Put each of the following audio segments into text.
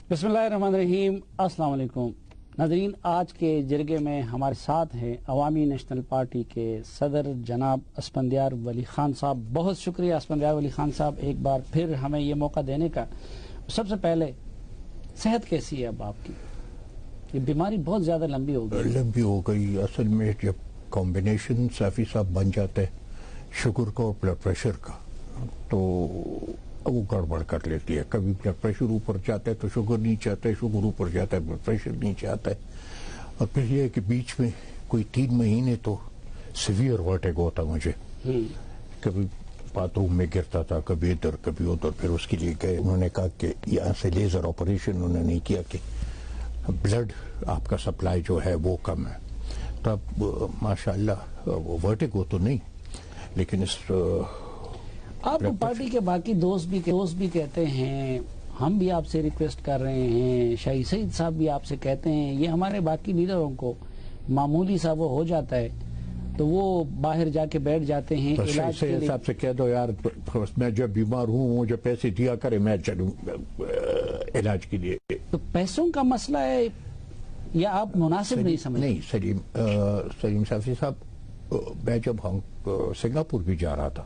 بسم اللہ الرحمن الرحیم، السلام علیکم ناظرین۔ آج کے جرگے میں ہمارے ساتھ ہیں عوامی نیشنل پارٹی کے صدر جناب اسفندیار ولی خان صاحب۔ بہت شکریہ اسفندیار ولی خان صاحب ایک بار پھر ہمیں یہ موقع دینے کا۔ سب سے پہلے صحت کیسی ہے اب آپ کی؟ یہ بیماری بہت زیادہ لمبی ہو گئی اصل میں جب کمبینیشن سیفی صاحب بن جاتا ہے شوگر کا اور بلڈ پریشر کا تو وہ گڑبڑ کر لیتی ہے۔ کبھی بلڈ پریشر اوپر جاتا ہے تو شوگر نیچے آتا ہے، شوگر اوپر جاتا ہے بلڈ پریشر نیچے آتا ہے، اور پھر یہ ہے کہ بیچ میں کوئی 3 مہینے تو سیویئر ورٹیگو ہوتا مجھے، کبھی باتھ روم میں گرتا تھا، کبھی ادھر کبھی ادھر۔ پھر اس کے لیے گئے، انہوں نے کہا کہ یہاں سے لیزر آپریشن انہوں نے نہیں کیا کہ بلڈ آپ کا سپلائی جو ہے وہ کم ہے۔ تو اب ماشاءاللہ ورٹیگو تو نہیں، لیکن اس آپ کو پارٹی کے باقی دوست بھی کہتے ہیں، ہم بھی آپ سے ریکویسٹ کر رہے ہیں، شاہی سعید صاحب بھی آپ سے کہتے ہیں، یہ ہمارے باقی لیڈروں کو معمولی سا وہ ہو جاتا ہے تو وہ باہر جا کے بیٹھ جاتے ہیں علاج کے لیے۔ صاحب سے کہہ دو یار میں جب بیمار ہوں مجھے پیسے دیا کرے، میں چلوں علاج کے لیے۔ تو پیسوں کا مسئلہ ہے یا آپ مناسب نہیں سمجھتے؟ نہیں سلیم صافی صاحب، میں جب سنگاپور بھی جا رہا تھا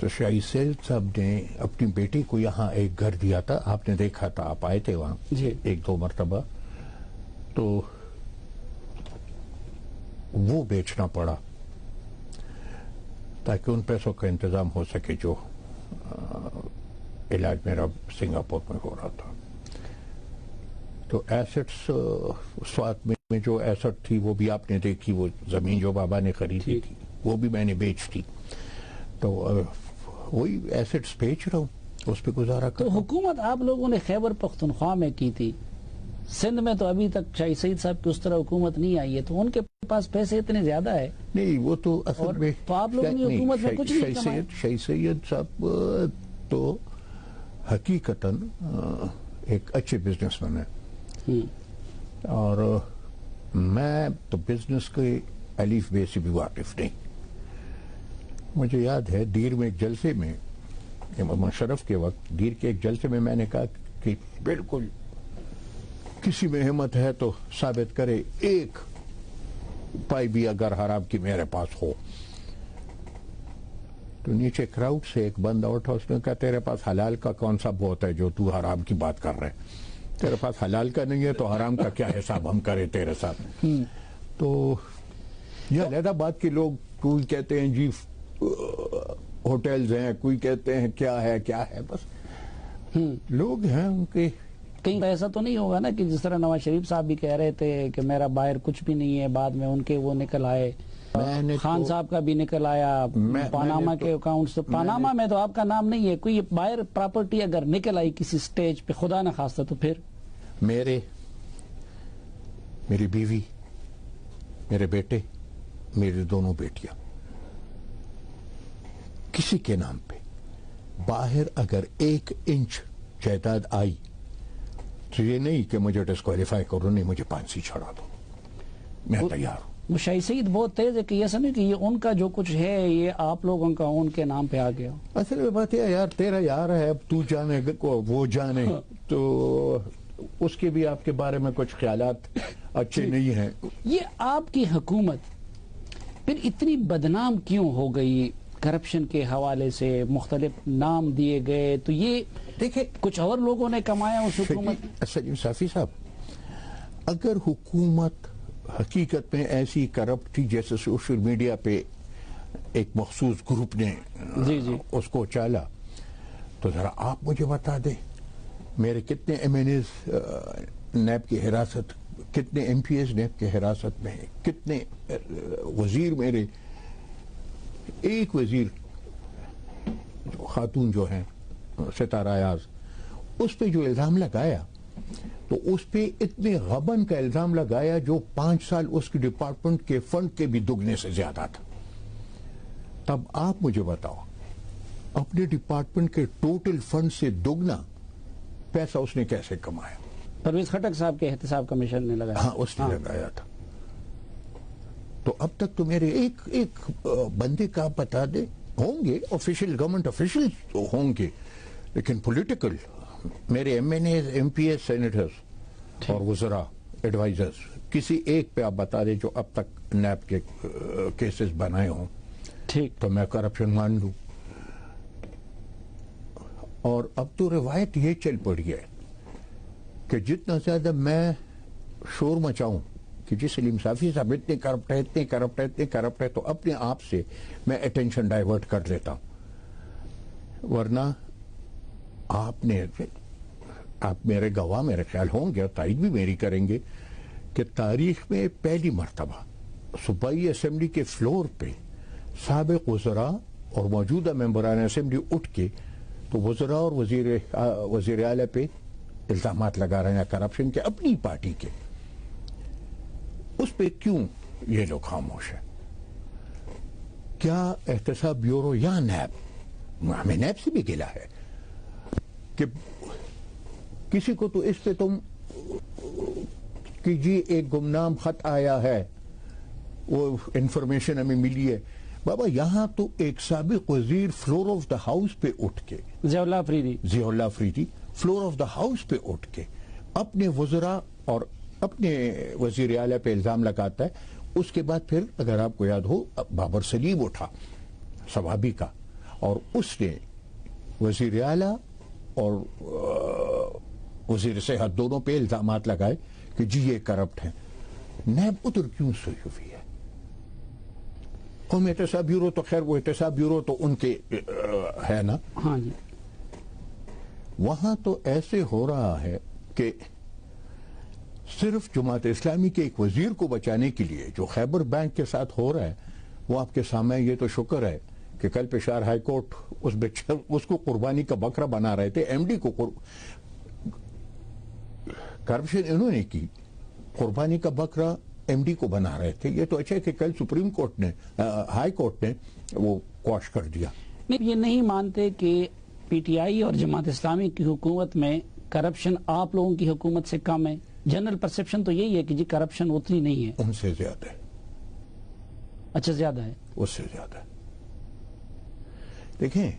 تو شاہی سعید صاحب نے اپنی بیٹی کو یہاں ایک گھر دیا تھا، آپ نے دیکھا تھا، آپ آئے تھے وہاں ایک دو مرتبہ، تو وہ بیچنا پڑا تاکہ ان پیسوں کا انتظام ہو سکے جو علاج میرا سنگاپور میں ہو رہا تھا۔ تو ایسٹس اس وقت میں جو ایسٹ تھی وہ بھی آپ نے دیکھی، وہ زمین جو بابا نے خریدی تھی وہ بھی میں نے بیچ دی، تو وہی ایسٹس بیچ رہا ہوں، اس پہ گزارا کر۔ تو حکومت آپ لوگوں نے خیبر پختونخوا میں کی تھی، سندھ میں تو ابھی تک شاہی سعید صاحب کی اس طرح حکومت نہیں آئی ہے، تو ان کے پاس پیسے اتنے زیادہ ہے نہیں، وہ تو اصل میں تو آپ لوگوں نے حکومت میں کچھ نہیں کمایا۔ شاہی سید صاحب تو حقیقتاً ایک اچھے بزنس مین ہیں، اور میں تو بزنس کے الف بے سے بھی واقف نہیں۔ مجھے یاد ہے دیر میں ایک جلسے میں، مشرف کے وقت دیر کے ایک جلسے میں نے کہا کہ بالکل کسی میں ہمت ہے تو ثابت کرے ایک پائی بھی اگر حرام کی میرے پاس ہو۔ تو نیچے کراؤڈ سے ایک بندہ اٹھا، اس نے کہا تیرے پاس حلال کا کون سا بہت ہے جو تو حرام کی بات کر رہے، تیرے پاس حلال کا نہیں ہے تو حرام کا کیا حساب ہم کرے تیرے ساتھ۔ تو یہ علیحدہ بات کے لوگ کوئی کہتے ہیں جی ہوٹلز ہیں، کوئی کہتے ہیں کیا ہے، بس لوگ ہیں ان کے۔ کہیں ایسا تو نہیں ہوگا نا کہ جس طرح نواز شریف صاحب بھی کہہ رہے تھے کہ میرا باہر کچھ بھی نہیں ہے، بعد میں ان کے وہ نکل آئے، خان صاحب کا بھی نکل آیا، پاناما کے اکاؤنٹس، تو پاناما میں تو آپ کا نام نہیں ہے، کوئی باہر پراپرٹی اگر نکل آئی کسی سٹیج پہ خدا نہ خواستہ تو پھر؟ میری بیوی، میرے بیٹے، میری دونوں بیٹیاں، کسی کے نام پہ باہر اگر 1 انچ جائیداد آئی تو یہ نہیں کہ مجھے ڈسکوالیفائی کرو، نہیں، مجھے پھانسی چڑھا دو، میں تیار ہوں۔ وہ شاہی سعید بہت تیز ہے کہ یہ سمجھے کہ یہ ان کا جو کچھ ہے یہ آپ لوگوں کا ان کے نام پہ آ گیا۔ اصل میں بات ہے یار، تیرا یار ہے، اب تو جانے وہ جانے، تو اس کے بھی آپ کے بارے میں کچھ خیالات اچھے نہیں ہیں۔ یہ آپ کی حکومت پھر اتنی بدنام کیوں ہو گئی؟ کرپشن کے حوالے سے مختلف نام دیے گئے، تو یہ دیکھیں کچھ اور لوگوں نے کمایا اس حکومت۔ سلیم صافی صاحب، اگر حکومت حقیقت میں ایسی کرپٹ تھی جیسے سوشل میڈیا پہ ایک مخصوص گروپ نے اس کو چالا، تو ذرا آپ مجھے بتا دیں میرے کتنے ایم این ایز نیب کی حراست، کتنے ایم پی ایز نیب کی حراست میں ہیں، کتنے وزیر میرے، ایک وزیر خاتون جو ہیں ستارہ ایاز، اس پہ جو الزام لگایا تو اس پہ اتنے غبن کا الزام لگایا جو 5 سال اس کی ڈپارٹمنٹ کے فنڈ کے بھی دگنے سے زیادہ تھا۔ تب آپ مجھے بتاؤ اپنے ڈپارٹمنٹ کے ٹوٹل فنڈ سے دگنا پیسہ اس نے کیسے کمایا؟ پرویز خٹک صاحب کے احتساب کمیشن نے لگایا۔ ہاں، اس نے لگایا تھا۔ تو اب تک تو میرے ایک بندے کا بتا دے، ہوں گے آفیشیل، گورنمنٹ آفیشیل ہوں گے، لیکن پولیٹیکل میرے M N A M P S senators اور وزراء ایڈوائزرز کسی ایک پہ آپ بتا دیں جو اب تک نیب کے کیسز بنائے ہوں ٹھیک تو میں کرپشن مان لوں. اور اب تو روایت یہ چل پڑی ہے کہ جتنا زیادہ میں شور مچاؤں کہ جی سلیم صافی صاحب اتنے کرپٹ ہے اتنے کرپٹ ہے اتنے کرپٹ ہے تو اپنے آپ سے میں اٹینشن ڈائیورٹ کر لیتا ہوں. ورنہ آپ میرے گواہ میرے خیال ہوں گے اور تائید بھی میری کریں گے کہ تاریخ میں پہلی مرتبہ صوبائی اسمبلی کے فلور پہ سابق وزراء اور موجودہ ممبران اسمبلی اٹھ کے تو وزراء اور وزیر اعلیٰ پہ الزامات لگا رہے ہیں کرپشن کے اپنی پارٹی کے. اس پہ کیوں یہ لوگ خاموش ہیں؟ کیا احتساب بیورو یا نیب، ہمیں نیب سے بھی گلا ہے کہ کسی کو تو اس پہ تم کہ جی ایک گمنام خط آیا ہے وہ انفارمیشن ہمیں ملی ہے. بابا یہاں تو ایک سابق وزیر فلور آف دا ہاؤس پہ اٹھ کے Ziaullah Afridi floor of the house پہ اٹھ کے اپنے وزراء اور اپنے وزیر اعلیٰ پہ الزام لگاتا ہے. اس کے بعد پھر اگر آپ کو یاد ہو بابر سلیم اٹھا ثوابی کا اور اس نے وزیر اعلیٰ اور وزیر صحت دونوں پہ الزامات لگائے کہ جی یہ کرپٹ ہیں. نیب ادھر کیوں سوئی ہوئی ہے؟ قومی احتساب بیورو تو خیر وہ احتساب بیورو تو ان کے ہے نا. ہاں جی. وہاں تو ایسے ہو رہا ہے کہ صرف جماعت اسلامی کے ایک وزیر کو بچانے کے لیے جو خیبر بینک کے ساتھ ہو رہا ہے وہ آپ کے سامنے. یہ تو شکر ہے کہ کل پشاور ہائی کورٹ اس کو قربانی کا بکرا بنا رہے تھے. ایم ڈی کو کرپشن انہوں نے کی، قربانی کا بکرا ایم ڈی کو بنا رہے تھے. یہ تو اچھا ہے کہ کل سپریم کورٹ نے ہائی کورٹ نے وہ کوش کر دیا. یہ نہیں مانتے کہ پی ٹی آئی اور جماعت اسلامی کی حکومت میں کرپشن آپ لوگوں کی حکومت سے کم ہے؟ جنرل پرسپشن تو یہی ہے کہ جی کرپشن اتنی نہیں ہے. ان سے زیادہ ہے. اچھا زیادہ ہے. اس سے زیادہ ہے. دیکھیں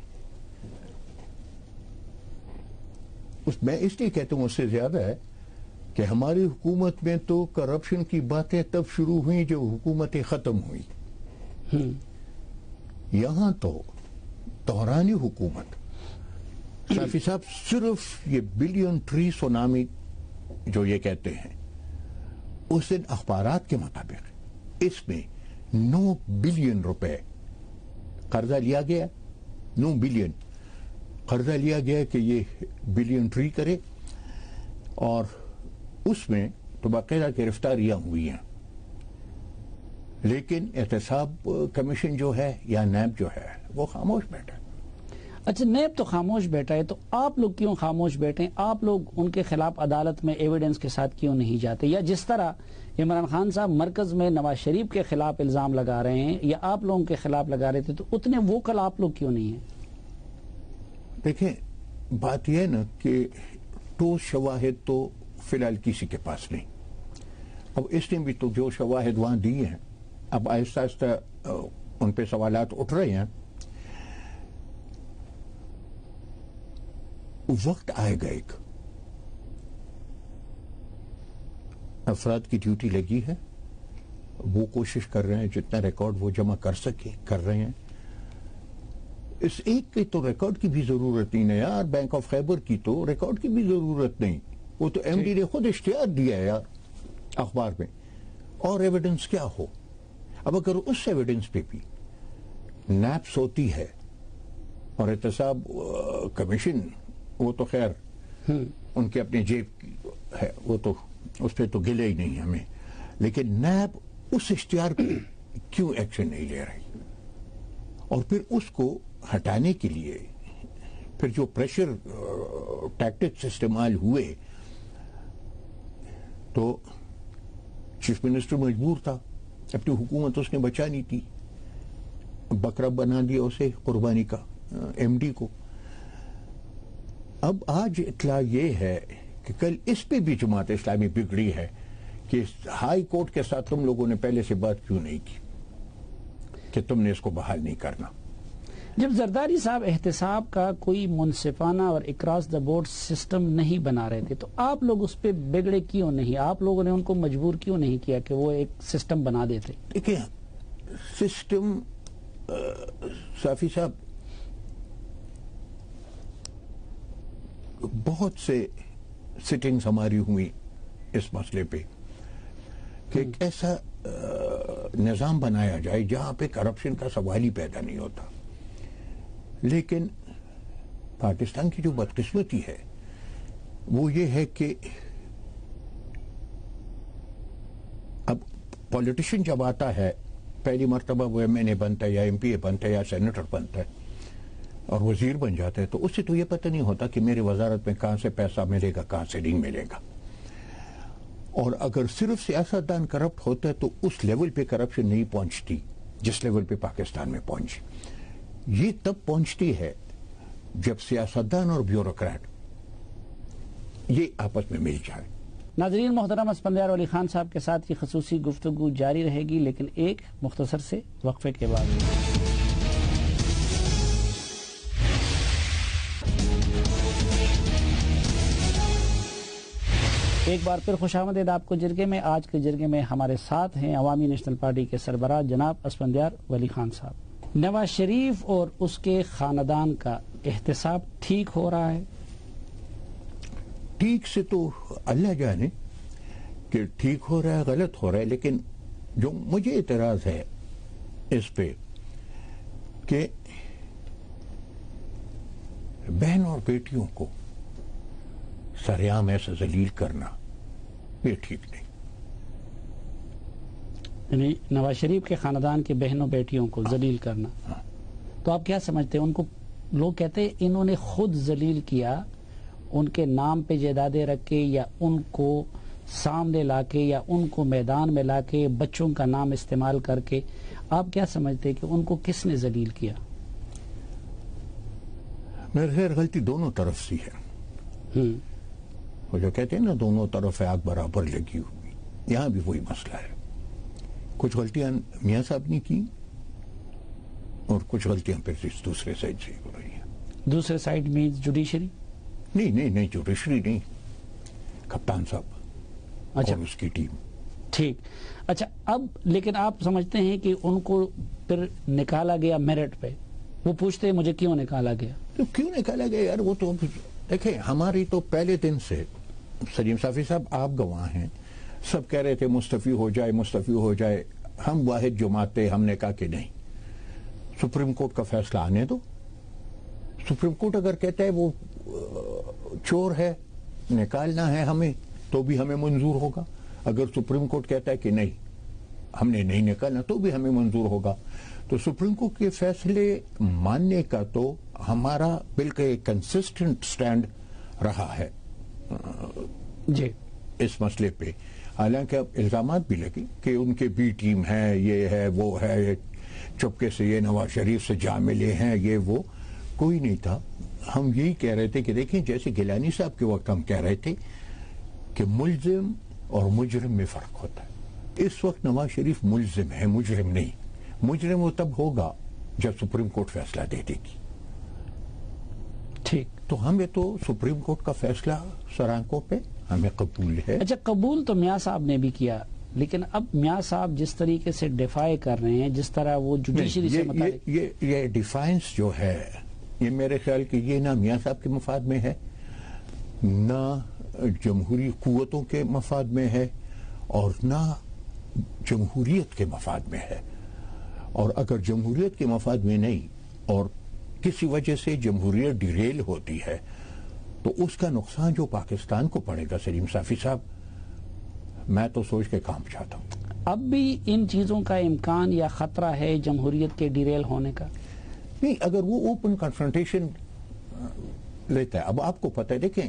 میں اس لیے کہتا ہوں اس سے زیادہ ہے کہ ہماری حکومت میں تو کرپشن کی باتیں تب شروع ہوئیں جو حکومتیں ختم ہوئی. یہاں تو دورانی حکومت صافی صاحب صرف یہ بلین ٹری سونامی جو یہ کہتے ہیں اس دن اخبارات کے مطابق اس میں 9 بلین روپے قرضہ لیا گیا. 9 بلین قرضہ لیا گیا کہ یہ بلین ٹری کرے اور اس میں تو باقاعدہ گرفتاریاں ہوئی ہیں. لیکن احتساب کمیشن جو ہے یا نیب جو ہے وہ خاموش بیٹھا. اچھا نیب تو خاموش بیٹھا ہے تو آپ لوگ کیوں خاموش بیٹھے ہیں؟ آپ لوگ ان کے خلاف عدالت میں ایویڈنس کے ساتھ کیوں نہیں جاتے؟ یا جس طرح عمران خان صاحب مرکز میں نواز شریف کے خلاف الزام لگا رہے ہیں یا آپ لوگوں کے خلاف لگا رہے تھے تو اتنے ووکل آپ لوگ کیوں نہیں ہیں؟ دیکھیں بات یہ نا کہ ٹھوس شواہد تو فی الحال کسی کے پاس نہیں. اب اس نے بھی تو جو شواہد وہاں دی ہیں اب آہستہ آہستہ ان پہ سوالات اٹھ رہے ہیں. وقت آئے گا ایک افراد کی ڈیوٹی لگی ہے وہ کوشش کر رہے ہیں جتنا ریکارڈ وہ جمع کر سکے کر رہے ہیں. اس ایک کی تو ریکارڈ کی بھی ضرورت نہیں ہے یار. بینک آف خیبر کی تو ریکارڈ کی بھی ضرورت نہیں. وہ تو ایم ڈی نے خود اشتہار دیا ہے یار اخبار میں. اور ایویڈنس کیا ہو؟ اب اگر اس ایویڈنس پہ بھی نیب سوتی ہے اور احتساب کمیشن وہ تو خیر ان کے اپنے جیب کی ہے وہ تو اس پہ تو گلے ہی نہیں ہمیں. لیکن نیب اس اشتہار پہ کیوں ایکشن نہیں لے رہی؟ اور پھر اس کو ہٹانے کے لیے پھر جو پریشر ٹیکٹکس استعمال ہوئے تو چیف منسٹر مجبور تھا. اپنی حکومت اس نے بچانی تھی. بکرا بنا دیا اسے قربانی کا ایم ڈی کو. اب آج اطلاع یہ ہے کہ کل اس پہ بھی جماعت اسلامی بگڑی ہے کہ ہائی کورٹ کے ساتھ تم لوگوں نے پہلے سے بات کیوں نہیں کی کہ تم نے اس کو بحال نہیں کرنا. جب زرداری صاحب احتساب کا کوئی منصفانہ اور اکراس دا بورڈ سسٹم نہیں بنا رہے تھے تو آپ لوگ اس پہ بگڑے کیوں نہیں؟ آپ لوگوں نے ان کو مجبور کیوں نہیں کیا کہ وہ ایک سسٹم بنا دیتے؟ دیکھیں سسٹم صافی صاحب بہت سے سٹنگز ہماری ہوئی اس مسئلے پہ کہ ایک ایسا نظام بنایا جائے جہاں پہ کرپشن کا سوال ہی پیدا نہیں ہوتا. لیکن پاکستان کی جو بدقسمتی ہے وہ یہ ہے کہ اب پولیٹیشین جب آتا ہے پہلی مرتبہ وہ ایم این اے بنتا ہے یا ایم پی اے بنتا ہے یا سینیٹر بنتا ہے اور وزیر بن جاتا ہے تو اس سے تو یہ پتہ نہیں ہوتا کہ میری وزارت میں کہاں سے پیسہ ملے گا کہاں سے نہیں ملے گا. اور اگر صرف سیاستدان کرپٹ ہوتا ہے تو اس لیول پہ کرپشن نہیں پہنچتی جس لیول پہ پاکستان میں پہنچی. یہ تب پہنچتی ہے جب سیاستدان اور بیوروکریٹ یہ آپس میں مل جائے. ناظرین محترم اسفندیار ولی خان صاحب کے ساتھ کی خصوصی گفتگو جاری رہے گی لیکن ایک مختصر سے وقفے کے بعد. ایک بار پھر خوش آمدید آپ کو جرگے میں. آج کے جرگے میں ہمارے ساتھ ہیں عوامی نیشنل پارٹی کے سربراہ جناب اسفندیار ولی خان صاحب. نواز شریف اور اس کے خاندان کا احتساب ٹھیک ہو رہا ہے؟ ٹھیک سے تو اللہ جانے کہ ٹھیک ہو رہا ہے غلط ہو رہا ہے. لیکن جو مجھے اعتراض ہے اس پہ کہ بہن اور بیٹیوں کو سریعام ایسے ذلیل کرنا یہ ٹھیک نہیں. یعنی نواز شریف کے خاندان کے بہنوں بیٹیوں کو ذلیل کرنا. تو آپ کیا سمجھتے ہیں؟ ان کو لوگ کہتے ہیں انہوں نے خود ذلیل کیا، ان کے نام پہ جائیدادیں رکھ کے یا ان کو سامنے لا کے یا ان کو میدان میں لا کے بچوں کا نام استعمال کر کے. آپ کیا سمجھتے ہیں کہ ان کو کس نے ذلیل کیا؟ میرے خیر غلطی دونوں طرف سی ہے. وہ جو کہتے ہیں نا دونوں طرف آگ برابر لگی ہوئی، یہاں بھی وہی مسئلہ ہے. کچھ غلطیاں میاں صاحب نے کی اور کچھ غلطیاں پھر دوسرے سائڈ سے ہو رہی ہیں. دوسرے سائڈ مینز جوڈیشری؟ نہیں جوڈیشری نہیں، کپتان صاحب اور اس کی ٹیم. ٹھیک. اچھا اب لیکن آپ سمجھتے ہیں کہ ان کو پھر نکالا گیا میرٹ پہ؟ وہ پوچھتے ہیں مجھے کیوں نکالا گیا؟ تو کیوں نکالا گیا یار؟ وہ تو دیکھیں ہماری تو پہلے دن سے سلیم صافی صاحب آپ گواہ ہیں، سب کہہ رہے تھے مستعفی ہو جائے. ہم واحد جماعت تھے، ہم نے کہا کہ نہیں، سپریم کورٹ کا فیصلہ آنے دو. سپریم کورٹ اگر کہتا ہے وہ چور ہے نکالنا ہے ہمیں تو بھی ہمیں منظور ہوگا. اگر سپریم کورٹ کہتا ہے کہ نہیں ہم نے نہیں نکالنا تو بھی ہمیں منظور ہوگا. تو سپریم کورٹ کے فیصلے ماننے کا تو ہمارا بالکل کنسسٹنٹ سٹینڈ رہا ہے جی اس مسئلے پہ. حالانکہ اب الزامات بھی لگے کہ ان کے بی ٹیم ہے، یہ ہے وہ ہے، چپکے سے یہ نواز شریف سے جا ملے ہیں، یہ وہ. کوئی نہیں تھا. ہم یہی کہہ رہے تھے کہ دیکھیں جیسے گیلانی صاحب کے وقت ہم کہہ رہے تھے کہ ملزم اور مجرم میں فرق ہوتا ہے. اس وقت نواز شریف ملزم ہے، مجرم نہیں. مجرم وہ تب ہوگا جب سپریم کورٹ فیصلہ دے دے گی. ٹھیک. تو ہمیں تو سپریم کورٹ کا فیصلہ سرانکوں پہ ہمیں قبول ہے. اچھا قبول تو میاں صاحب نے بھی کیا لیکن اب میاں صاحب جس طریقے سے ڈیفائی کر رہے ہیں، جس طرح وہ جوڈیشری سے متعلق یہ ڈیفائنس جو ہے یہ میرے خیال کہ یہ نہ میاں صاحب کے مفاد میں ہے، نہ جمہوری قوتوں کے مفاد میں ہے اور نہ جمہوریت کے مفاد میں ہے. اور اگر جمہوریت کے مفاد میں نہیں اور کسی وجہ سے جمہوریت ڈیریل ہوتی ہے تو اس کا نقصان جو پاکستان کو پڑے گا سلیم صافی صاحب میں تو سوچ کے کام چاہتا ہوں. اب بھی ان چیزوں کا امکان یا خطرہ ہے جمہوریت کے ڈیریل ہونے کا؟ نہیں، اگر وہ اوپن کنفرنٹیشن لیتا ہے. اب آپ کو پتہ ہے دیکھیں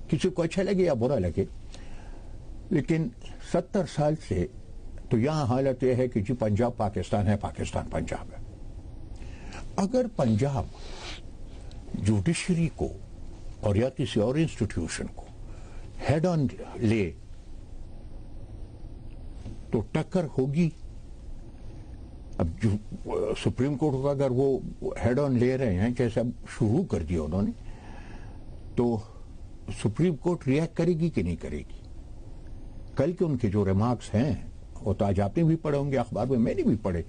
کسی کو اچھا لگے یا برا لگے لیکن 70 سال سے تو یہاں حالت یہ ہے کہ جی پنجاب پاکستان ہے، پاکستان پنجاب ہے. اگر پنجاب جوڈیشری کو اور یا کسی اور انسٹیٹیوشن کو ہیڈ آن لے تو ٹکر ہوگی اب جو سپریم کورٹ کا اگر وہ ہیڈ آن لے رہے ہیں جیسے اب شروع کر دیا انہوں نے, تو سپریم کورٹ ریئیکٹ کرے گی کہ نہیں کرے گی؟ کل کے ان کے جو ریمارکس ہیں وہ تو آج آپ نے بھی پڑھے ہوں گے اخبار میں نے بھی پڑھے.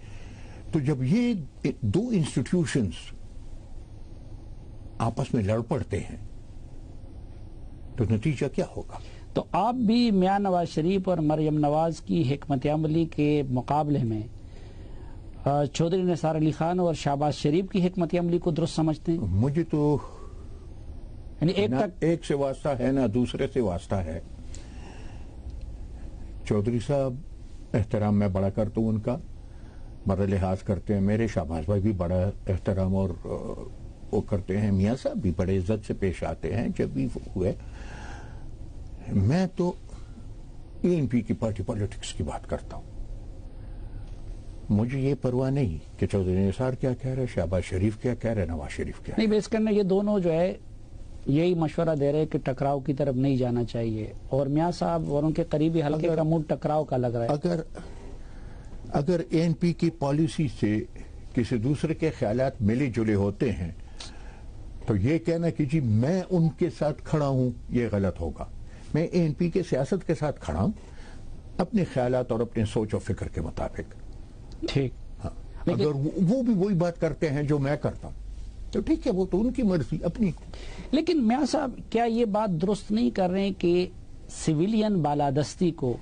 تو جب یہ دو انسٹیٹیوشنز آپس میں لڑ پڑتے ہیں تو نتیجہ کیا ہوگا؟ تو آپ بھی میاں نواز شریف اور مریم نواز کی حکمت عملی کے مقابلے میں چودھری نثار علی خان اور شہباز شریف کی حکمت عملی کو درست سمجھتے ہیں؟ مجھے تو یعنی ایک سے واسطہ ہے نہ دوسرے سے واسطہ ہے. چودھری صاحب احترام میں بڑا کرتا ہوں ان کا, بڑا لحاظ کرتے ہیں میرے. شہباز بھائی بھی بڑا احترام اور وہ کرتے ہیں. میاں صاحب بھی بڑے عزت سے پیش آتے ہیں جب بھی ہوئے. میں تو ANP کی پارٹی پالیٹکس کی بات کرتا ہوں. مجھے یہ پرواہ نہیں کہ چودھری نثار کیا کہہ رہے, شہباز شریف کیا کہہ رہے, نواز شریف کیا. نہیں, بیس کرنا یہ دونوں جو ہے یہی مشورہ دے رہے کہ ٹکراؤ کی طرف نہیں جانا چاہیے, اور میاں صاحب اور ان کے قریبی حلقے کا موڈ ٹکراؤ کا لگ رہا ہے. اگر ANP کی پالیسی سے کسی دوسرے کے خیالات ملے جلے ہوتے ہیں تو یہ کہنا کہ جی میں ان کے ساتھ کھڑا ہوں یہ غلط ہوگا. میں ANP کے سیاست کے ساتھ کھڑا ہوں اپنے خیالات اور اپنے سوچ و فکر کے مطابق. ٹھیک, اگر وہ بھی وہی بات کرتے ہیں جو میں کرتا ہوں تو ٹھیک ہے, وہ تو ان کی مرضی اپنی. لیکن میاں صاحب کیا یہ بات درست نہیں کر رہے ہیں کہ سویلین بالادستی کو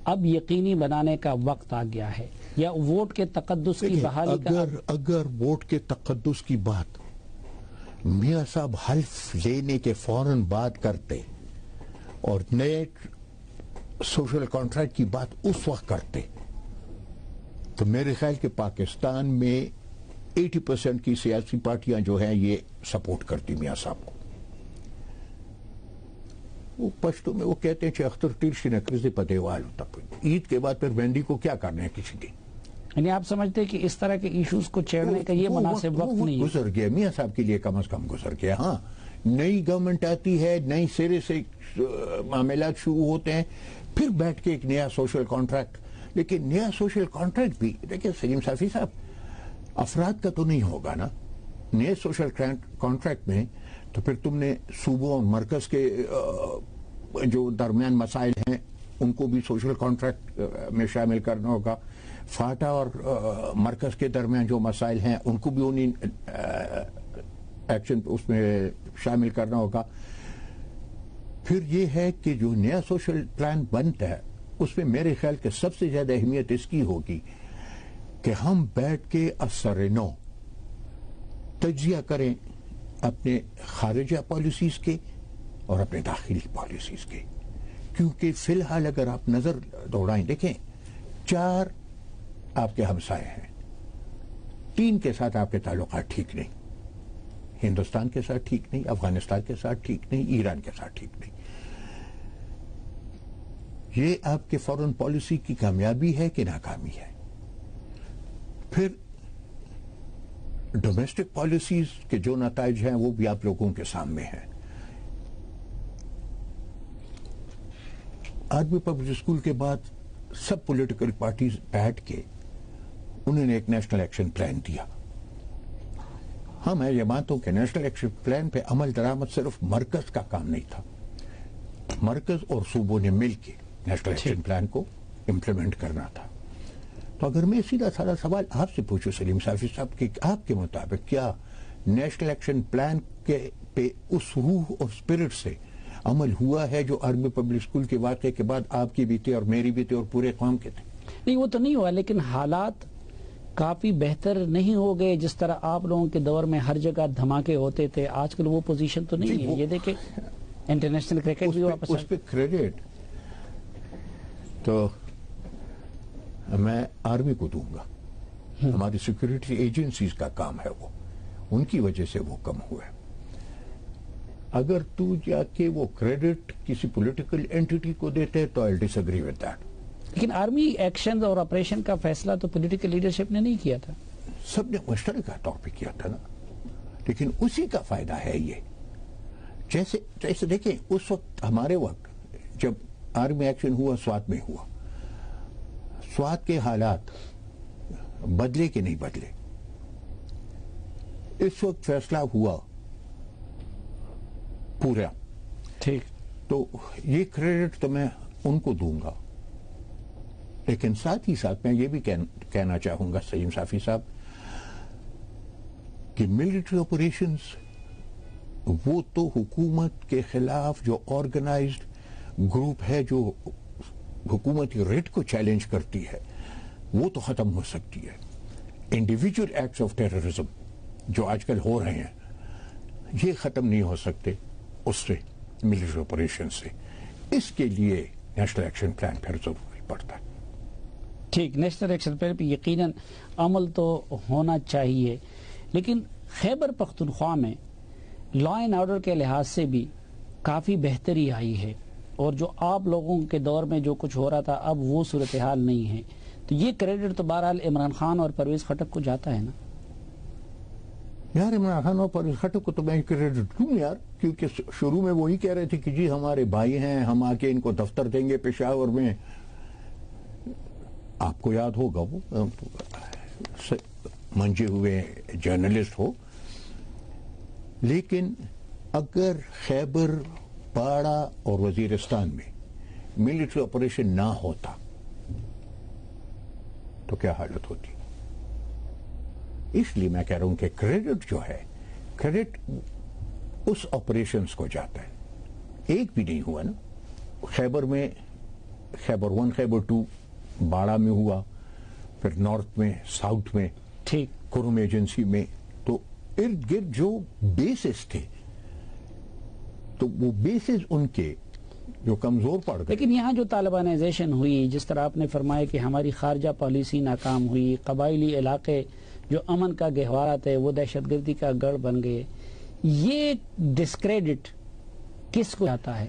اب یقینی بنانے کا وقت آ گیا ہے, یا ووٹ کے تقدس کی بحالی کا؟ اگر ووٹ کے تقدس کی بات میاں صاحب حلف لینے کے فوراً بات کرتے اور نئے سوشل کانٹریکٹ کی بات اس وقت کرتے تو میرے خیال کہ پاکستان میں 80% کی سیاسی پارٹیاں جو ہیں یہ سپورٹ کرتی میاں صاحب کو. وہ پشتو میں وہ کہتے ہیں اختر تیر شنکرزی پتے وال ہوتا, عید کے بعد پھر بینڈی کو کیا کرنا ہے کسی کی. یعنی آپ سمجھتے ہیں کہ اس طرح کے ایشوز کو چھیڑنے کا یہ مناسب وقت نہیں ہے؟ گزر گیا میاں صاحب کے لیے, کم از کم گزر گیا. ہاں, نئی گورنمنٹ آتی ہے, نئی سرے سے معاملات شروع ہوتے ہیں, پھر بیٹھ کے ایک نیا سوشل کانٹریکٹ. لیکن نیا سوشل کانٹریکٹ بھی دیکھیں سلیم صافی صاحب افراد کا تو نہیں ہوگا نا. نئے سوشل کانٹریکٹ میں تو پھر تم نے صوبوں اور مرکز کے جو درمیان مسائل ہیں ان کو بھی سوشل کانٹریکٹ میں شامل کرنا ہوگا. فاٹا اور مرکز کے درمیان جو مسائل ہیں ان کو بھی انہیں ایکشن اس میں شامل کرنا ہوگا. پھر یہ ہے کہ جو نیا سوشل پلان بنتا ہے اس میں میرے خیال کہ سب سے زیادہ اہمیت اس کی ہوگی کہ ہم بیٹھ کے اثر نو تجزیہ کریں اپنے خارجہ پالیسیز کے اور اپنے داخلی پالیسیز کے. کیونکہ فی الحال اگر آپ نظر دوڑائیں, دیکھیں 4 آپ کے ہمسائے ہیں, 3 کے ساتھ آپ کے تعلقات ٹھیک نہیں. ہندوستان کے ساتھ ٹھیک نہیں, افغانستان کے ساتھ ٹھیک نہیں, ایران کے ساتھ ٹھیک نہیں. یہ آپ کے فورن پالیسی کی کامیابی ہے کہ ناکامی ہے؟ پھر ڈومیسٹک پالیسیز کے جو نتائج ہیں وہ بھی آپ لوگوں کے سامنے ہیں. آرمی پبلک اسکول کے بعد سب پولیٹیکل پارٹیز بیٹھ کے انہوں نے ایک نیشنل ایکشن پلان دیا. ہاں, میں یہ مانتا ہوں کہ نیشنل ایکشن پلان پہ عمل درآمد صرف مرکز کا کام نہیں تھا. مرکز اور صوبوں نے مل کے نیشنل ایکشن پلان کو امپلیمنٹ کرنا تھا. تو اگر میں سیدھا سادہ سوال آپ سے پوچھوں سلیم صافی صاحب کہ آپ کے مطابق کیا نیشنل ایکشن پلان کے پہ اس روح اور اسپرٹ سے عمل ہوا ہے جو آرمی پبلک اسکول کے واقعے کے بعد آپ کی بھی تھے اور میری بھی تھے اور پورے قوم کے تھے؟ نہیں, وہ تو نہیں ہوا, لیکن حالات کافی بہتر نہیں ہو گئے. جس طرح آپ لوگوں کے دور میں ہر جگہ دھماکے ہوتے تھے, آج کل وہ پوزیشن تو نہیں ہے. یہ دیکھیں انٹرنیشنل کرکٹ بھی واپس اس پہ کریڈٹ تو میں آرمی کو دوں گا. ہماری سیکورٹی ایجنسیز کا کام ہے, وہ ان کی وجہ سے وہ کم ہوئے. اگر تو جا کے وہ کریڈٹ کسی پولیٹیکل اینٹی کو دیتے تو آئی ڈس ایگری ود دیٹ. لیکن آرمی ایکشن اور آپریشن کا فیصلہ تو پولیٹیکل لیڈرشپ نے نہیں کیا تھا, سب نے مشترکہ طور پہ کیا تھا نا. لیکن اسی کا فائدہ ہے یہ. جیسے دیکھیں اس وقت ہمارے وقت جب آرمی ایکشن ہوا سوات میں ہوا, سوات کے حالات بدلے کہ نہیں بدلے. اس وقت فیصلہ ہوا پورا, ٹھیک, تو یہ کریڈٹ تو میں ان کو دوں گا, لیکن ساتھ ہی ساتھ میں یہ بھی کہنا چاہوں گا سلیم صافی صاحب کہ ملٹری آپریشنز وہ تو حکومت کے خلاف جو آرگنائزڈ گروپ ہے جو حکومتی ریٹ کو چیلنج کرتی ہے وہ تو ختم ہو سکتی ہے. انڈیویجول ایکٹس آف ٹیررزم جو آج کل ہو رہے ہیں یہ ختم نہیں ہو سکتے اس سے, ملٹری آپریشن سے. اس کے لیے نیشنل ایکشن پلان پھر ضروری پڑتا ہے. ٹھیک, نیشنل ایکشن پلان پہ یقیناً عمل تو ہونا چاہیے, لیکن خیبر پختونخوا میں لا اینڈ آرڈر کے لحاظ سے بھی کافی بہتری آئی ہے, اور جو آپ لوگوں کے دور میں جو کچھ ہو رہا تھا اب وہ صورتحال نہیں ہے. تو یہ کریڈٹ تو بہرحال عمران خان اور پرویز خٹک کو جاتا ہے نا. یار عمران خان اور پرویز خٹک کو تو میں کریڈٹ کیوں یار, کیونکہ شروع میں وہی کہہ رہے تھے کہ جی ہمارے بھائی ہیں, ہم آ کے ان کو دفتر دیں گے پشاور میں. آپ کو یاد ہوگا وہ منجے ہوئے جرنلسٹ ہو, لیکن اگر خیبر پاڑا اور وزیرستان میں ملٹری آپریشن نہ ہوتا تو کیا حالت ہوتی. اس لیے میں کہہ رہا ہوں کہ کریڈٹ جو ہے, کریڈٹ اس آپریشنز کو جاتا ہے. ایک بھی نہیں ہوا نا خیبر میں, خیبر 1 خیبر 2 باڑا میں ہوا, پھر نارتھ میں, ساؤتھ میں, ٹھیک, کرم ایجنسی میں. تو ارد گرد جو بیسز تھے تو وہ بیسز ان کے جو کمزور پڑ گئے. لیکن یہاں جو طالبانائزیشن ہوئی, جس طرح آپ نے فرمایا کہ ہماری خارجہ پالیسی ناکام ہوئی, قبائلی علاقے جو امن کا گہوارہ تھے وہ دہشت گردی کا گڑھ بن گئے, یہ ڈسکریڈٹ کس کو جاتا ہے؟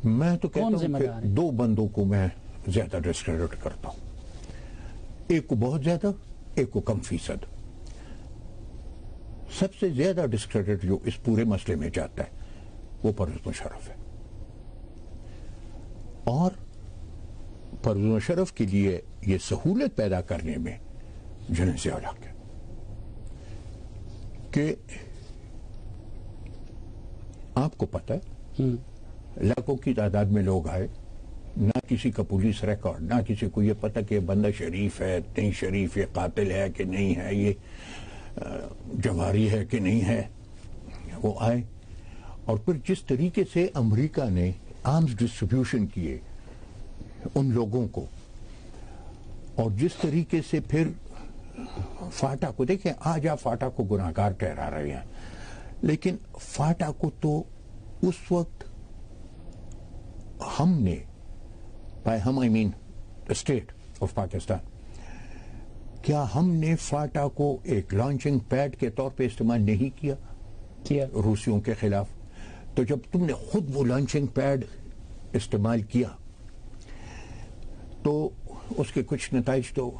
میں تو کہتا ذمہ ہوں کہ دار ہے؟ 2 بندوں کو میں زیادہ ڈسکریڈٹ کرتا ہوں, ایک کو بہت زیادہ, ایک کو کم فیصد. سب سے زیادہ ڈسکریڈٹ جو اس پورے مسئلے میں جاتا ہے وہ پرویز مشرف ہے, اور پرویز مشرف کے لیے یہ سہولت پیدا کرنے میں جنرل ضیاء الحق ہے کہ آپ کو پتہ ہے لاکھوں کی تعداد میں لوگ آئے, نہ کسی کا پولیس ریکارڈ, نہ کسی کو یہ پتہ کہ بندہ شریف ہے نہیں شریف, یہ قاتل ہے کہ نہیں ہے, یہ جواری ہے کہ نہیں ہے. وہ آئے, اور پھر جس طریقے سے امریکہ نے آرمز ڈسٹریبیوشن کیے ان لوگوں کو, اور جس طریقے سے پھر فاٹا کو دیکھیں, آج آپ فاٹا کو گناہگار ٹھہرا رہے ہیں, لیکن فاٹا کو تو اس وقت ہم نے, بائی ہم آئی مین اسٹیٹ آف پاکستان, کیا ہم نے فاٹا کو ایک لانچنگ پیڈ کے طور پہ استعمال نہیں کیا روسیوں کے خلاف؟ تو جب تم نے خود وہ لانچنگ پیڈ استعمال کیا تو اس کے کچھ نتائج تو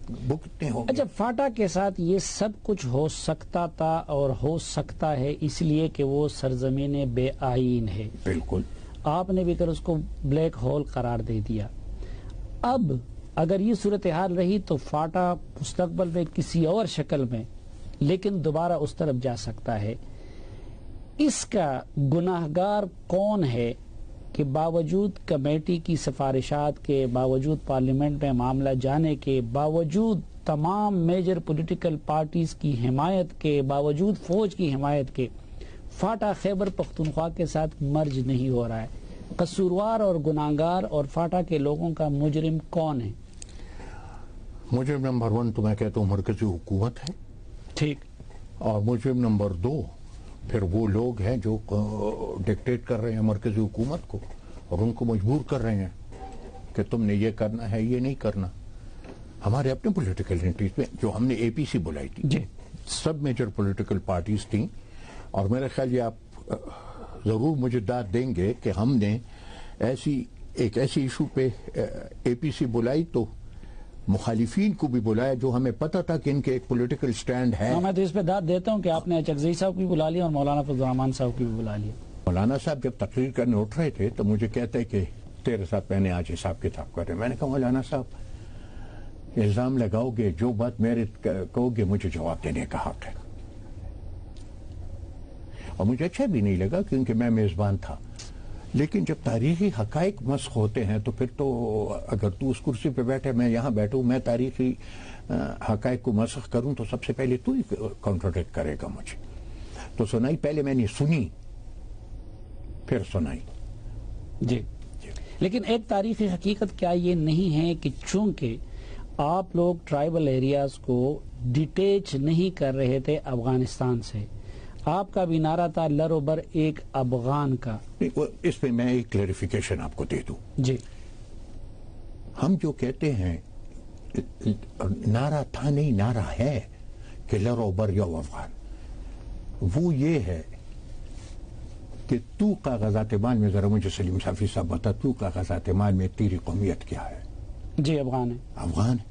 بھگتنے ہوں گے. اچھا, فاٹا کے ساتھ یہ سب کچھ ہو سکتا تھا اور ہو سکتا ہے اس لیے کہ وہ سرزمین بے آئین ہے. بالکل, آپ نے بھی کر اس کو بلیک ہول قرار دے دیا. اب اگر یہ صورتحال رہی تو فاٹا مستقبل میں کسی اور شکل میں لیکن دوبارہ اس طرف جا سکتا ہے. اس کا گناہگار کون ہے کہ باوجود کمیٹی کی سفارشات کے, باوجود پارلیمنٹ میں معاملہ جانے کے, باوجود تمام میجر پولیٹیکل پارٹیز کی حمایت کے, باوجود فوج کی حمایت کے, فاٹا خیبر پختونخوا کے ساتھ مرج نہیں ہو رہا ہے؟ قصوروار اور گناہگار اور فاٹا کے لوگوں کا مجرم کون ہے؟ مجرم نمبر 1 تو میں کہتا ہوں مرکزی حکومت ہے, ٹھیک, اور مجرم نمبر 2 پھر وہ لوگ ہیں جو ڈکٹیٹ کر رہے ہیں مرکزی حکومت کو اور ان کو مجبور کر رہے ہیں کہ تم نے یہ کرنا ہے, یہ نہیں کرنا. ہمارے اپنے پولیٹیکل اینٹیز میں جو ہم نے اے پی سی بلائی تھی, جی, سب میجر پولیٹیکل پارٹیز تھیں, اور میرا خیال یہ آپ ضرور مجھے داد دیں گے کہ ہم نے ایک ایسی ایشو پہ اے پی سی بلائی تو مخالفین کو بھی بلایا جو ہمیں پتہ تھا کہ ان کے ایک پولیٹیکل سٹینڈ ہے. میں تو اس پہ داد دیتا ہوں کہ آپ نے چکزئی صاحب کی بلا لیا اور مولانا فضل الرحمان صاحب کی بھی بلا لیا. مولانا صاحب جب تقریر کرنے اٹھ رہے تھے تو مجھے کہتے کہ تیرے ساتھ میں نے آج حساب کتاب کر رہے. میں نے کہا مولانا صاحب الزام لگاؤ گے، جو بات میرے کہو گے، مجھے جواب دینے کا حق ہے. اور مجھے اچھا بھی نہیں لگا کیونکہ میں میزبان تھا. لیکن جب تاریخی حقائق مسخ ہوتے ہیں تو پھر تو اگر تو اس کرسی پہ بیٹھے میں یہاں بیٹھوں، میں تاریخی حقائق کو مسخ کروں تو سب سے پہلے تو ہی کانٹراڈکٹ کرے گا مجھے. تو سنائی، پہلے میں نے سنی پھر سنائی. جی لیکن ایک تاریخی حقیقت کیا یہ نہیں ہے کہ چونکہ آپ لوگ ٹرائبل ایریاز کو ڈیٹیچ نہیں کر رہے تھے افغانستان سے، آپ کا بھی نعرہ تھا لروبر ایک افغان کا. اس پہ میں ایک کلیریفیکیشن آپ کو دے دوں. جی ہم جو کہتے ہیں نعرہ تھا نہیں، نعرہ ہے کہ لروبر یا افغان. وہ یہ ہے کہ تو کاغذات مال میں، ذرا مجھے سلیم صافی صاحب بتا، تو کاغذات مال میں تیری قومیت کیا ہے؟ جی افغان ہے. افغان ہے.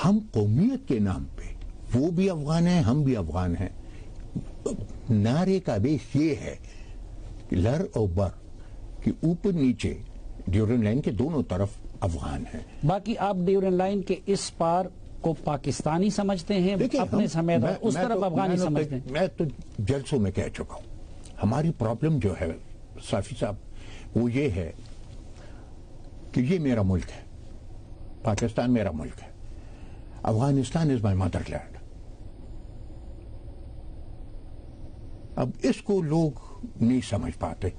ہم قومیت کے نام پہ، وہ بھی افغان ہیں، ہم بھی افغان ہیں. نعرے کا بیس یہ ہے کہ لر اور بر کہ اوپر نیچے ڈیورنڈ لائن کے دونوں طرف افغان ہیں. باقی آپ ڈیورنڈ لائن کے اس پار کو پاکستانی سمجھتے ہیں اپنے سمیت، اور اس طرف افغانی سمجھتے ہیں. میں تو جلسوں میں کہہ چکا ہوں، ہماری پرابلم جو ہے صافی صاحب وہ یہ ہے کہ یہ میرا ملک ہے، پاکستان میرا ملک ہے، افغانستان از مائی مدر لینڈ. اب اس کو لوگ نہیں سمجھ پاتے.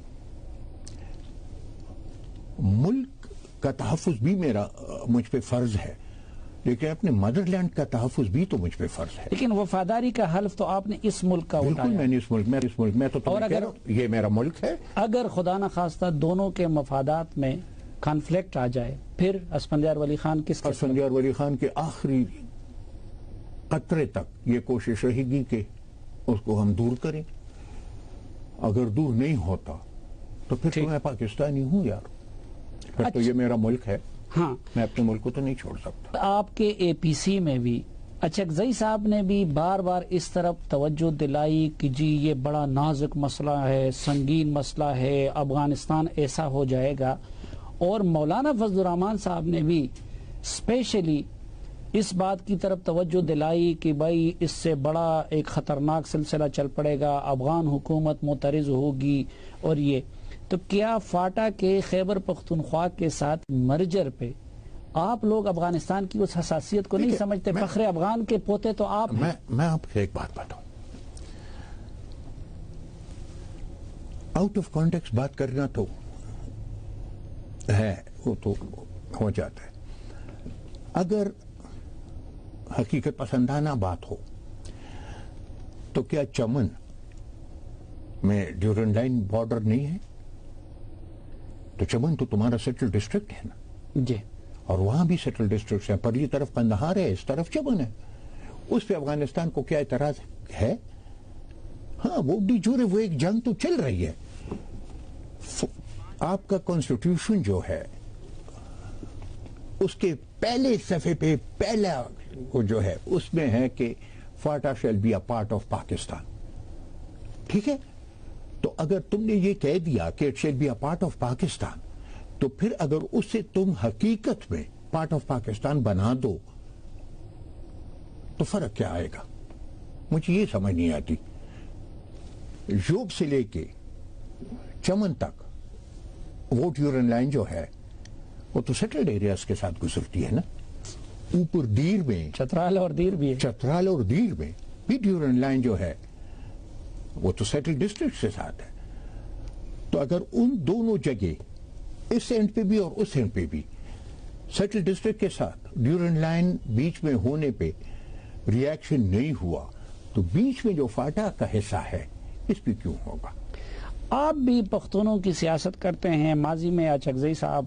ملک کا تحفظ بھی مجھ پہ فرض ہے، لیکن اپنے مدر لینڈ کا تحفظ بھی تو مجھ پہ فرض ہے. لیکن وفاداری کا حلف تو آپ نے اس ملک کا اٹھایا. بالکل، میں نے اس ملک میں تو تمہیں کہہ رہا ہوں یہ میرا ملک ہے. اگر خدا نخواستہ دونوں کے مفادات میں کانفلکٹ آ جائے پھر اسفندیار ولی خان اسفندیار ولی خان کے آخری قطرے تک یہ کوشش رہے گی کہ اس کو ہم دور کریں. اگر دور نہیں ہوتا تو پھر تو میں پاکستانی ہوں یار، پھر تو یہ میرا ملک ہے. ہاں، میں اپنے ملک کو تو نہیں چھوڑ سکتا. آپ کے اے پی سی میں بھی اچکزئی صاحب نے بھی بار بار اس طرف توجہ دلائی کہ جی یہ بڑا نازک مسئلہ ہے، سنگین مسئلہ ہے، افغانستان ایسا ہو جائے گا. اور مولانا فضل الرحمان صاحب نے بھی اسپیشلی اس بات کی طرف توجہ دلائی کہ بھائی اس سے بڑا ایک خطرناک سلسلہ چل پڑے گا، افغان حکومت معترض ہوگی. اور یہ تو کیا فاٹا کے خیبر پختونخوا کے ساتھ مرجر پہ آپ لوگ افغانستان کی اس حساسیت کو نہیں سمجھتے؟ فخر افغان کے پوتے تو آپ ہیں. میں آپ کو ایک بات بتاؤں، آؤٹ آف کانٹیکسٹ بات کرنا تو ہے، وہ تو ہو جاتا ہے. اگر حقیقت پسندانہ بات ہو تو کیا چمن میں ڈیورنڈ لائن بارڈر نہیں ہے؟ تو چمن تو تمہارا سیٹل ڈسٹرکٹ ہے نا. جی، اور وہاں بھی سیٹل ڈسٹرکٹس ہیں. پرلی طرف قندھار ہے، اس طرف چمن ہے. اس پہ افغانستان کو کیا اعتراض ہے؟ ہاں وہ بھی جورے، وہ ایک جنگ تو چل رہی ہے. آپ کا کانسٹیٹیوشن جو ہے اس کے پہلے صفحے پہ پہلا وہ جو ہے اس میں ہے کہ FATA shall be a part of Pakistan. ٹھیک ہے، تو اگر تم نے یہ کہہ دیا کہ it shall be a part of Pakistan, تو پھر اگر اس سے تم حقیقت میں پارٹ آف پاکستان بنا دو تو فرق کیا آئے گا؟ مجھے یہ سمجھ نہیں آتی. یوب سے لے کے چمن تک وہ ڈیورنڈ لائن جو ہے وہ تو سیٹلڈ ایریاز کے ساتھ گزرتی ہے نا. اوپر دیر میں چترال اور دیر بھی ہے، چترال اور دیر میں بھی ڈیورنڈ لائن جو ہے وہ تو سیٹل ڈسٹرکٹ کے ساتھ ہے. تو اگر ان دونوں جگہ اس اینڈ پہ بھی اور اس اینڈ پہ بھی سیٹل ڈسٹرکٹ کے ساتھ ڈیورنڈ لائن بیچ میں ہونے پہ ری ایکشن نہیں ہوا تو بیچ میں جو فاٹا کا حصہ ہے اس پہ کیوں ہوگا؟ آپ بھی پختونوں کی سیاست کرتے ہیں، ماضی میں اچکزئی صاحب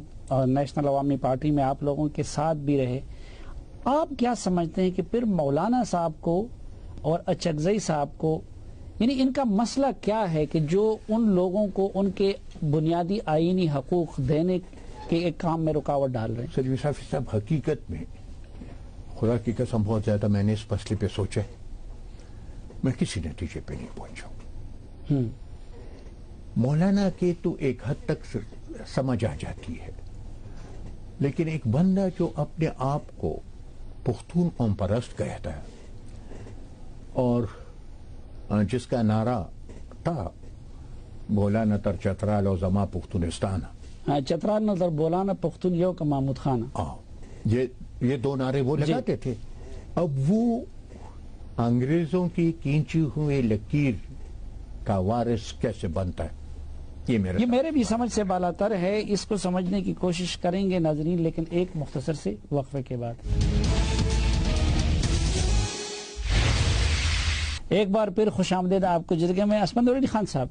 نیشنل عوامی پارٹی میں آپ لوگوں کے ساتھ بھی رہے. آپ کیا سمجھتے ہیں کہ پھر مولانا صاحب کو اور اچکزئی صاحب کو، یعنی ان کا مسئلہ کیا ہے کہ جو ان لوگوں کو ان کے بنیادی آئینی حقوق دینے کے ایک کام میں رکاوٹ ڈال رہے ہیں؟ سلیم صافی صاحب، حقیقت میں خدا کی قسم بہت زیادہ میں نے اس مسئلے پہ سوچا ہے، میں کسی نتیجے پہ نہیں پہنچا. مولانا کے تو ایک حد تک سمجھ آ جاتی ہے لیکن ایک بندہ جو اپنے آپ کو پختون قوم پرست کہتا ہے اور جس کا نعرہ تھا بولا نتر چترال و زما پختونستان، چترال نظر بولانا پختون یو کا محمود خان، یہ دو نعرے وہ لگاتے تھے. اب وہ انگریزوں کی کھینچی ہوئی لکیر کا وارث کیسے بنتا ہے؟ یہ میرے بھی سمجھ سے بالاتر ہے. اس کو سمجھنے کی کوشش کریں گے ناظرین، لیکن ایک مختصر سے وقفے کے بعد. ایک بار پھر خوش آمدید آپ کو جرگے میں. اسپندیار ولی خان صاحب،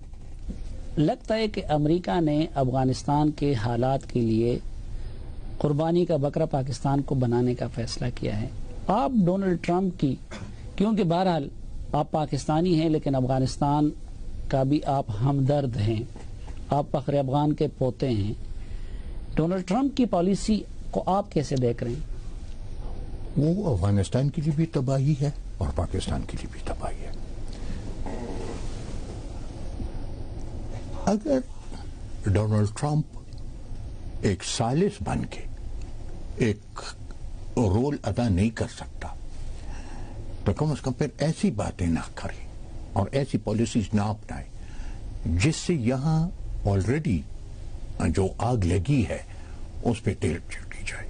لگتا ہے کہ امریکہ نے افغانستان کے حالات کے لیے قربانی کا بکرا پاکستان کو بنانے کا فیصلہ کیا ہے. آپ ڈونلڈ ٹرمپ کی، کیونکہ بہرحال آپ پاکستانی ہیں لیکن افغانستان کا بھی آپ ہمدرد ہیں، آپ فخر افغان کے پوتے ہیں، ڈونلڈ ٹرمپ کی پالیسی کو آپ کیسے دیکھ رہے ہیں؟ وہ افغانستان کے لیے بھی تباہی ہے اور پاکستان کے لیے بھی تباہی ہے. اگر ڈونلڈ ٹرمپ ایک سالس بن کے ایک رول ادا نہیں کر سکتا تو کم از کم پھر ایسی باتیں نہ کریں اور ایسی پالیسیز نہ اپنائیں جس سے یہاں آلریڈی جو آگ لگی ہے اس پہ تیل چھڑکی جائے.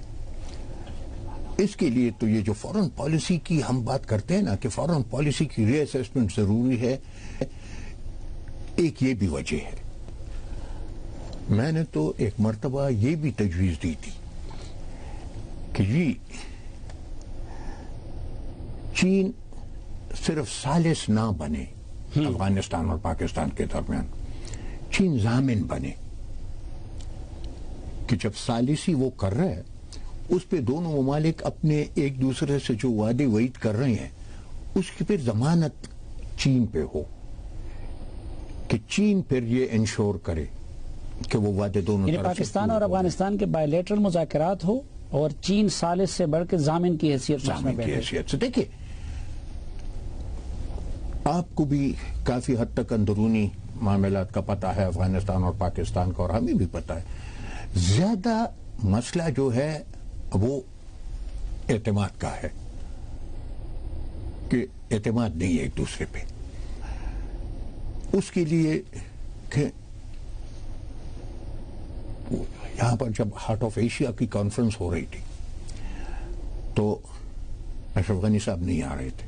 اس کے لیے تو یہ جو فورن پالیسی کی ہم بات کرتے ہیں نا کہ فورن پالیسی کی ری اسیسمنٹ ضروری ہے، ایک یہ بھی وجہ ہے. میں نے تو ایک مرتبہ یہ بھی تجویز دی تھی کہ جی چین صرف ثالث نہ بنے افغانستان اور پاکستان کے درمیان، چین ضامن بنے کہ جب ثالثی وہ کر رہا ہے اس پہ دونوں ممالک اپنے ایک دوسرے سے جو وعدے وعید کر رہے ہیں اس کی پھر ضمانت چین پہ ہو کہ چین پھر یہ انشور کرے کہ وہ وعدے دونوں یعنی پاکستان اور افغانستان کے بائیلیٹرل مذاکرات ہو اور چین ثالث سے بڑھ کے ضامن کی حیثیت سے. دیکھیں آپ کو بھی کافی حد تک اندرونی معاملات کا پتہ ہے افغانستان اور پاکستان کا، اور ہمیں بھی پتہ ہے. زیادہ مسئلہ جو ہے وہ اعتماد کا ہے کہ اعتماد نہیں ہے ایک دوسرے پہ. اس کے لیے کہ یہاں پر جب ہارٹ آف ایشیا کی کانفرنس ہو رہی تھی تو اشرف غنی صاحب نہیں آ رہے تھے.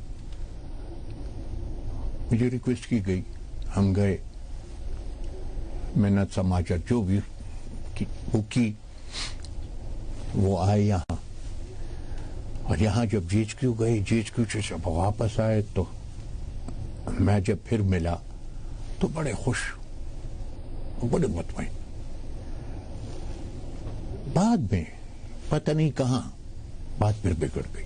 مجھے ریکویسٹ کی گئی، ہم گئے، منت سماجت جو بھی کی وہ آئے یہاں، اور یہاں جب جی ایچ کیو گئے، جی ایچ کیو سے جب واپس آئے تو میں جب پھر ملا تو بڑے خوش، بڑے مطمئن. بعد میں پتہ نہیں کہاں بات پھر بگڑ گئی.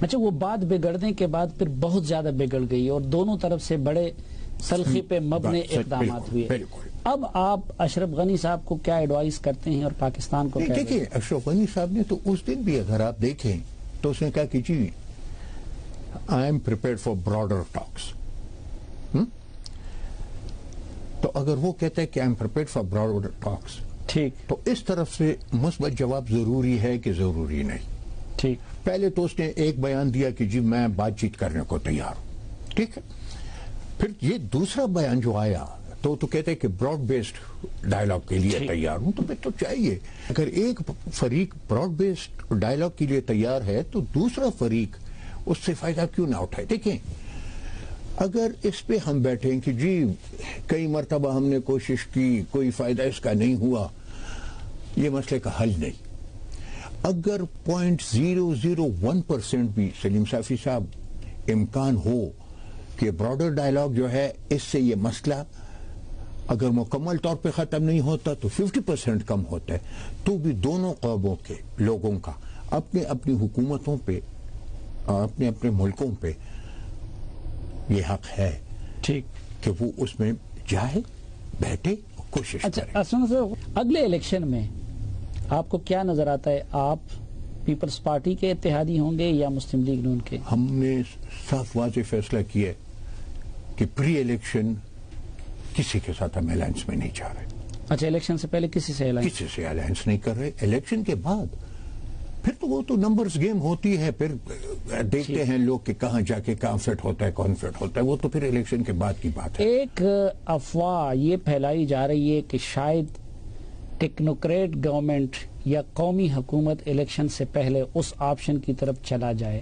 اچھا، وہ بات بگڑنے کے بعد پھر بہت زیادہ بگڑ گئی اور دونوں طرف سے بڑے سلخی پہ مبنی اقدامات ہوئے. اب آپ اشرف غنی صاحب کو کیا ایڈوائز کرتے ہیں اور پاکستان کو کیا؟ دیکھیں اشرف غنی صاحب نے تو اس دن بھی اگر آپ دیکھیں تو اس نے کہا کہ جی I am prepared for broader talks. تو اگر وہ کہتا ہے کہ I am prepared for broader talks, ٹھیک، تو اس طرف سے مثبت جواب ضروری ہے کہ ضروری نہیں. ٹھیک، پہلے تو اس نے ایک بیان دیا کہ جی میں بات چیت کرنے کو تیار ہوں، ٹھیک ہے. پھر یہ دوسرا بیان جو آیا تو کہتے ہیں کہ براڈ بیسڈ ڈائلاگ کے لیے تیار ہوں. تو پھر تو چاہیے اگر ایک فریق براڈ بیسڈ ڈائلاگ کے لیے تیار ہے تو دوسرا فریق اس سے فائدہ کیوں نہ اٹھائے. دیکھیں اگر اس پہ ہم بیٹھیں کہ جی کئی مرتبہ ہم نے کوشش کی، کوئی فائدہ اس کا نہیں ہوا، یہ مسئلے کا حل نہیں. اگر 0.001% بھی سلیم صافی صاحب امکان ہو کہ براڈر ڈائلاگ جو ہے اس سے یہ مسئلہ اگر مکمل طور پہ ختم نہیں ہوتا تو 50% کم ہوتا ہے، تو بھی دونوں قوموں کے لوگوں کا اپنے اپنی حکومتوں پہ اور اپنے اپنے ملکوں پہ یہ حق ہے ٹھیک کہ وہ اس میں جائے، بیٹھے، کوشش کرے. اچھا، اگلے الیکشن میں آپ کو کیا نظر آتا ہے؟ آپ پیپلز پارٹی کے اتحادی ہوں گے یا مسلم لیگ نون کے؟ ہم نے صاف واضح فیصلہ کیا کہ پری الیکشن کسی کے ساتھ ہم الائنس میں نہیں جا رہے. اچھا، الیکشن سے پہلے کسی سے الائنس نہیں کر رہے. الیکشن کے بعد پھر تو وہ تو نمبرز گیم ہوتی ہے، پھر دیکھتے ہیں لوگ کہ کہاں جا کے کہاں فٹ ہوتا ہے، کون فٹ ہوتا ہے، وہ تو پھر الیکشن کے بعد کی بات ہے۔ ایک افواہ یہ پھیلائی جا رہی ہے کہ شاید ٹیکنوکریٹ گورنمنٹ یا قومی حکومت الیکشن سے پہلے اس آپشن کی طرف چلا جائے۔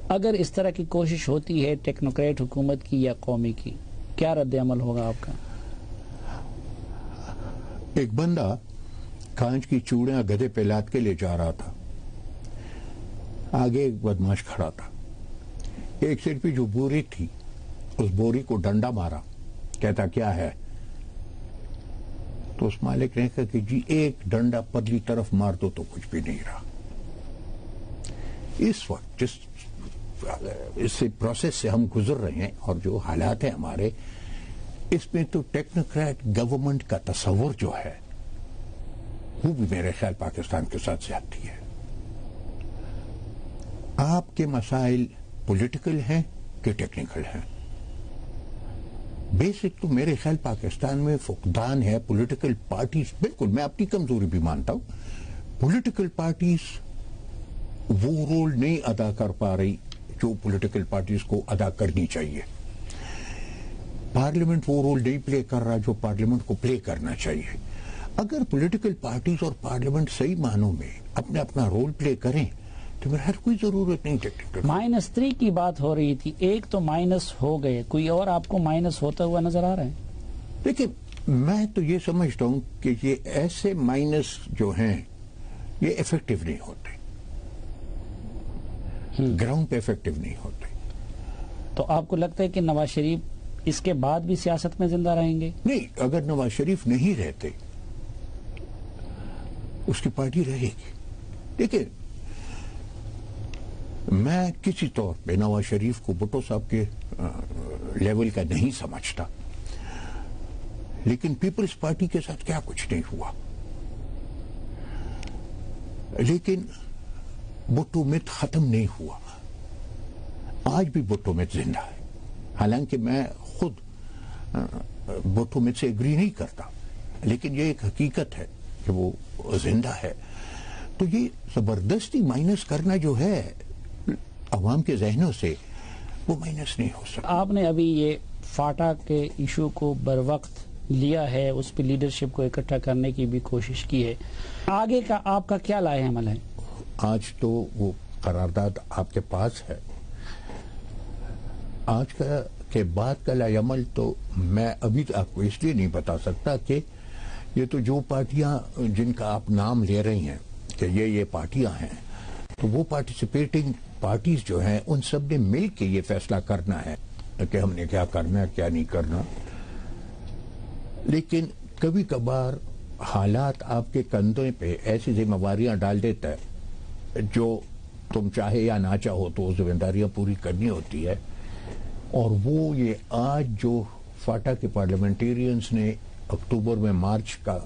اگر اس طرح کی کوشش ہوتی ہے ٹیکنوکریٹ حکومت کی یا قومی کی، کیا رد عمل ہوگا آپ کا؟ ایک بندہ کانچ کی چوڑیاں گدھے پہ لاد کے لے جا رہا تھا، آگے ایک بدماش کھڑا تھا، ایک سر پہ جو بوری تھی اس بوری کو ڈنڈا مارا، کہتا کیا ہے؟ تو اس مالک نے کہا کہ جی ایک ڈنڈا پرلی طرف مار دو تو کچھ بھی نہیں رہا۔ اس وقت اس پروسیس سے ہم گزر رہے ہیں اور جو حالات ہیں ہمارے، اس میں تو ٹیکنوکریٹ گورنمنٹ کا تصور جو ہے وہ بھی میرے خیال پاکستان کے ساتھ زیادتی ہے۔ آپ کے مسائل پولیٹیکل ہیں کہ ٹیکنیکل ہیں؟ بیسک تو میرے خیال پاکستان میں فقدان ہے پولیٹیکل پارٹیز، بالکل میں اپنی کمزوری بھی مانتا ہوں، پولیٹیکل پارٹیز وہ رول نہیں ادا کر پا رہی جو پولیٹیکل پارٹیز کو ادا کرنی چاہیے، پارلیمنٹ وہ رول نہیں پلے کر رہا جو پارلیمنٹ کو پلے کرنا چاہیے۔ اگر پولیٹیکل پارٹیز اور پارلیمنٹ صحیح معنوں میں اپنا اپنا رول پلے کریں تو میرے ہر کوئی ضرورت نہیں ٹیکنیکل۔ -3 کی بات ہو رہی تھی، ایک تو مائنس ہو گئے، کوئی اور آپ کو مائنس ہوتا ہوا نظر آ رہا ہے؟ دیکھیں میں تو یہ سمجھتا ہوں کہ یہ ایسے مائنس جو ہیں یہ ایفیکٹو نہیں ہوتے، گراؤنڈ پہ ایفیکٹو نہیں ہوتے۔ تو آپ کو لگتا ہے کہ نواز شریف اس کے بعد بھی سیاست میں زندہ رہیں گے؟ نہیں، اگر نواز شریف نہیں رہتے اس کی پارٹی رہے گی۔ دیکھیں میں کسی طور پہ نواز شریف کو بھٹو صاحب کے لیول کا نہیں سمجھتا، لیکن پیپلز پارٹی کے ساتھ کیا کچھ نہیں ہوا، لیکن بھٹو مت ختم نہیں ہوا، آج بھی بھٹو مت زندہ ہے، حالانکہ میں خود بھٹو مت سے اگری نہیں کرتا، لیکن یہ ایک حقیقت ہے کہ وہ زندہ ہے۔ تو یہ زبردستی مائنس کرنا جو ہے عوام کے ذہنوں سے، وہ مائنس نہیں ہو سکتا۔ آپ نے ابھی یہ فاٹا کے ایشو کو بر وقت لیا ہے، اس پہ لیڈرشپ کو اکٹھا کرنے کی بھی کوشش کی ہے، آگے کا آپ کا کیا لائے عمل ہے؟ آج تو وہ قرارداد آپ کے پاس ہے، آج کا کے بعد کا لائے عمل تو میں ابھی آپ کو اس لیے نہیں بتا سکتا کہ یہ تو جو پارٹیاں جن کا آپ نام لے رہی ہیں کہ یہ پارٹیاں ہیں، تو وہ پارٹیسپیٹنگ پارٹیز جو ہیں ان سب نے مل کے یہ فیصلہ کرنا ہے کہ ہم نے کیا کرنا ہے کیا نہیں کرنا۔ لیکن کبھی کبھار حالات آپ کے کندھوں پہ ایسی ذمہ داریاں ڈال دیتا ہے جو تم چاہے یا نہ چاہو تو وہ ذمہ داریاں پوری کرنی ہوتی ہے، اور وہ یہ آج جو فاٹا کے پارلیمنٹیرینز نے اکتوبر میں مارچ کا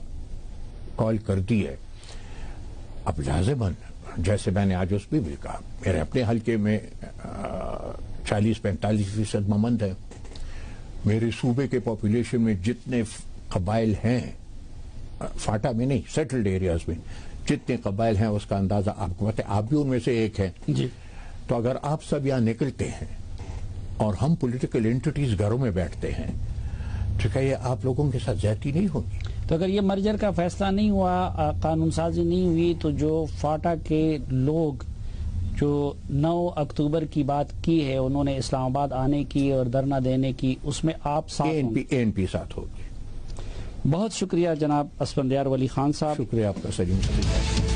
کال کر دی ہے، اب لازماً جیسے میں نے آج اس بھی کہا، میرے اپنے حلقے میں 40-45% ممند ہیں، میرے صوبے کے پاپولیشن میں جتنے قبائل ہیں، فاٹا میں نہیں سیٹلڈ ایریاز میں جتنے قبائل ہیں اس کا اندازہ آپ کو پتہ ہے، آپ بھی ان میں سے ایک ہیں جی۔ تو اگر آپ سب یہاں نکلتے ہیں اور ہم پولیٹیکل انٹیٹیز گھروں میں بیٹھتے ہیں تو کیا یہ آپ لوگوں کے ساتھ زیادتی نہیں ہوگی؟ تو اگر یہ مرجر کا فیصلہ نہیں ہوا، قانون سازی نہیں ہوئی، تو جو فاٹا کے لوگ جو 9 اکتوبر کی بات کی ہے، انہوں نے اسلام آباد آنے کی اور دھرنا دینے کی، اس میں آپ ساتھ ہوں گے؟ ANP ساتھ ہوگی۔ بہت شکریہ جناب اسفندیار ولی خان صاحب۔ شکریہ آپ کا سلیم۔